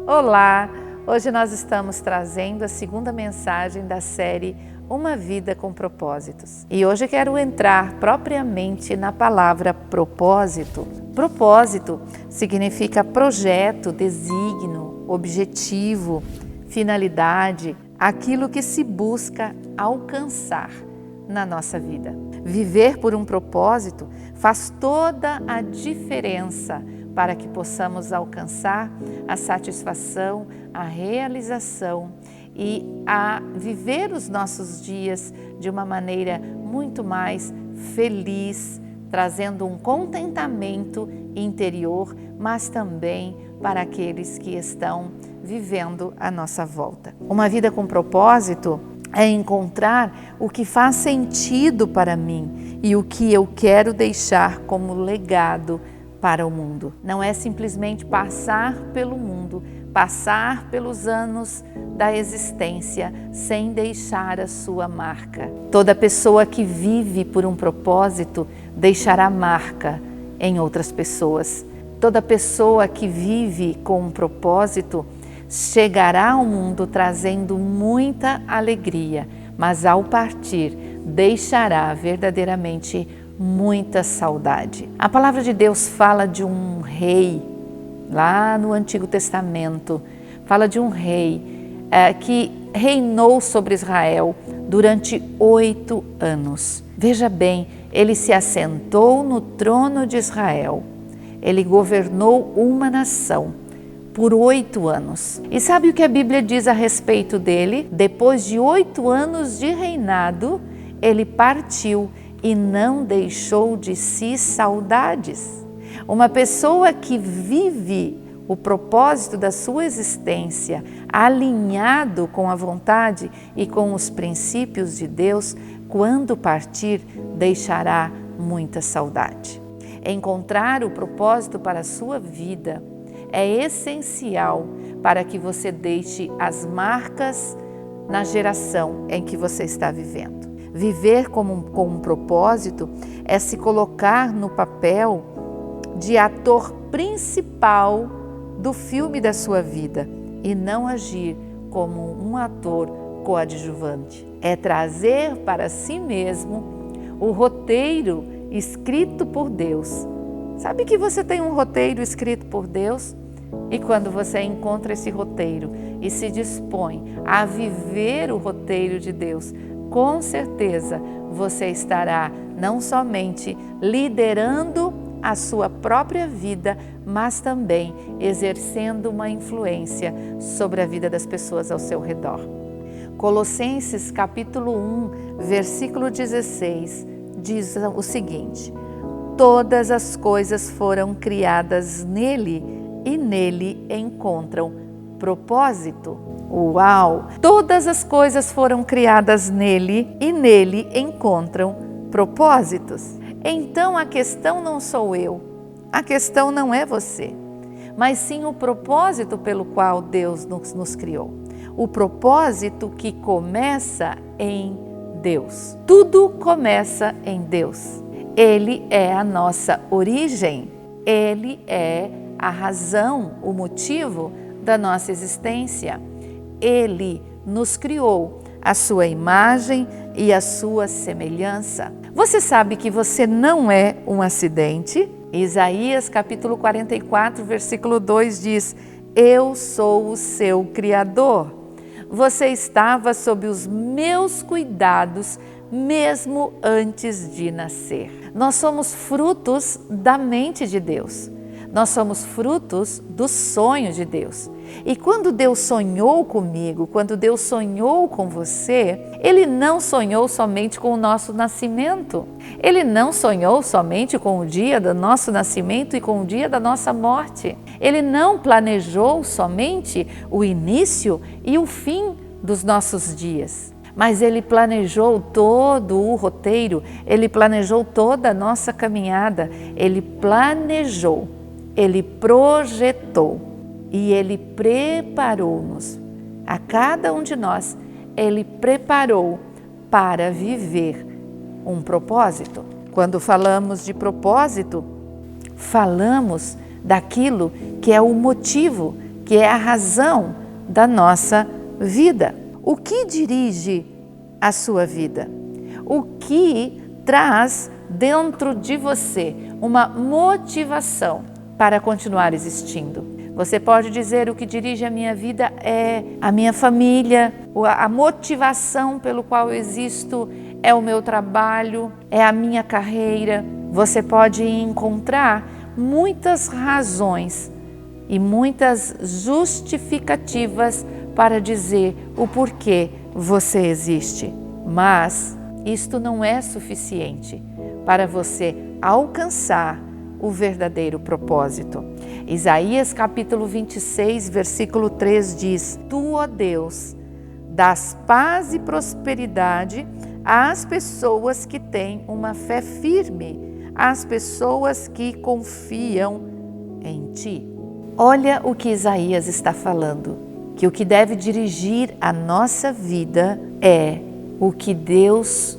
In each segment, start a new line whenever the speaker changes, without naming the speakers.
Olá! Hoje nós estamos trazendo a segunda mensagem da série Uma Vida com Propósitos. E hoje quero entrar propriamente na palavra propósito. Propósito significa projeto, desígnio, objetivo, finalidade, aquilo que se busca alcançar na nossa vida. Viver por um propósito faz toda a diferença para que possamos alcançar a satisfação, a realização e a viver os nossos dias de uma maneira muito mais feliz, trazendo um contentamento interior, mas também para aqueles que estão vivendo à nossa volta. Uma vida com propósito é encontrar o que faz sentido para mim e o que eu quero deixar como legado para o mundo. Não é simplesmente passar pelo mundo, passar pelos anos da existência sem deixar a sua marca. Toda pessoa que vive por um propósito deixará marca em outras pessoas. Toda pessoa que vive com um propósito chegará ao mundo trazendo muita alegria, mas ao partir deixará verdadeiramente muita saudade. A palavra de Deus fala de um rei, lá no Antigo Testamento, fala de um rei que reinou sobre Israel durante 8 anos. Veja bem, ele se assentou no trono de Israel, ele governou uma nação por 8 anos. E sabe o que a Bíblia diz a respeito dele? Depois de 8 anos de reinado, ele partiu e não deixou de si saudades. Uma pessoa que vive o propósito da sua existência, alinhado com a vontade e com os princípios de Deus, quando partir, deixará muita saudade. Encontrar o propósito para a sua vida é essencial para que você deixe as marcas na geração em que você está vivendo. Viver com um propósito é se colocar no papel de ator principal do filme da sua vida e não agir como um ator coadjuvante. É trazer para si mesmo o roteiro escrito por Deus. Sabe que você tem um roteiro escrito por Deus? E quando você encontra esse roteiro e se dispõe a viver o roteiro de Deus, com certeza você estará não somente liderando a sua própria vida, mas também exercendo uma influência sobre a vida das pessoas ao seu redor. Colossenses capítulo 1, versículo 16, diz o seguinte: todas as coisas foram criadas nele e nele encontram propósito. Uau! Todas as coisas foram criadas nele e nele encontram propósitos. Então a questão não sou eu, a questão não é você, mas sim o propósito pelo qual Deus nos criou. O propósito que começa em Deus. Tudo começa em Deus. Ele é a nossa origem, Ele é a razão, o motivo da nossa existência. Ele nos criou a sua imagem e a sua semelhança. Você sabe que você não é um acidente? Isaías capítulo 44, versículo 2 diz: eu sou o seu Criador. Você estava sob os meus cuidados mesmo antes de nascer. Nós somos frutos da mente de Deus. Nós somos frutos do sonho de Deus. E quando Deus sonhou comigo, quando Deus sonhou com você, Ele não sonhou somente com o nosso nascimento. Ele não sonhou somente com o dia do nosso nascimento e com o dia da nossa morte. Ele não planejou somente o início e o fim dos nossos dias. Mas Ele planejou todo o roteiro, Ele planejou toda a nossa caminhada, Ele planejou, Ele projetou e Ele preparou-nos. A cada um de nós, Ele preparou para viver um propósito. Quando falamos de propósito, falamos daquilo que é o motivo que é a razão da nossa vida. O que dirige a sua vida? O que traz dentro de você uma motivação para continuar existindo? Você pode dizer: o que dirige a minha vida é a minha família, a motivação pelo qual eu existo é o meu trabalho, é a minha carreira. Você pode encontrar muitas razões e muitas justificativas para dizer o porquê você existe. Mas isto não é suficiente para você alcançar o verdadeiro propósito. Isaías capítulo 26, versículo 3 diz: Tu, ó Deus, dás paz e prosperidade às pessoas que têm uma fé firme, às pessoas que confiam em Ti. Olha o que Isaías está falando, que o que deve dirigir a nossa vida é o que Deus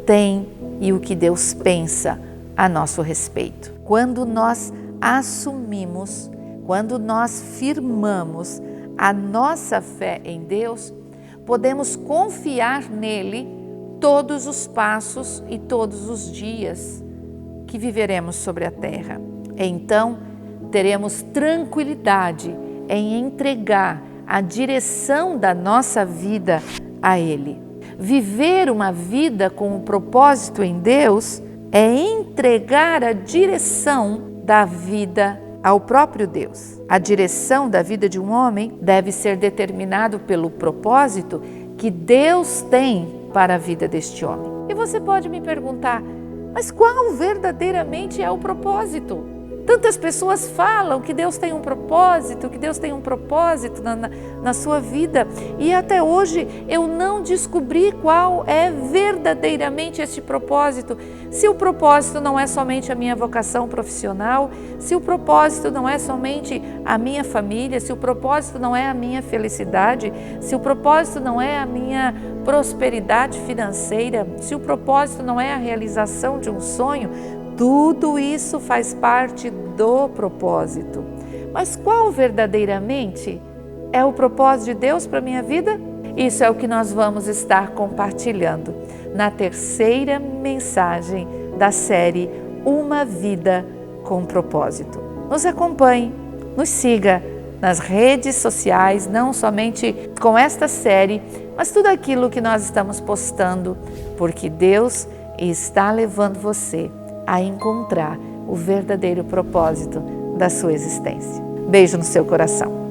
tem e o que Deus pensa a nosso respeito. Quando nós assumimos, quando nós firmamos a nossa fé em Deus, podemos confiar nele todos os passos e todos os dias que viveremos sobre a terra. Então, teremos tranquilidade em entregar a direção da nossa vida a Ele. Viver uma vida com um propósito em Deus é entregar a direção da vida ao próprio Deus. A direção da vida de um homem deve ser determinado pelo propósito que Deus tem para a vida deste homem. E você pode me perguntar: mas qual verdadeiramente é o propósito? Tantas pessoas falam que Deus tem um propósito, que Deus tem um propósito na sua vida, e até hoje eu não descobri qual é verdadeiramente este propósito. Se o propósito não é somente a minha vocação profissional, se o propósito não é somente a minha família, se o propósito não é a minha felicidade, se o propósito não é a minha prosperidade financeira, se o propósito não é a realização de um sonho, tudo isso faz parte do propósito. Mas qual verdadeiramente é o propósito de Deus para a minha vida? Isso é o que nós vamos estar compartilhando na terceira mensagem da série Uma Vida com Propósito. Nos acompanhe, nos siga nas redes sociais, não somente com esta série, mas tudo aquilo que nós estamos postando, porque Deus está levando você a encontrar o verdadeiro propósito da sua existência. Beijo no seu coração.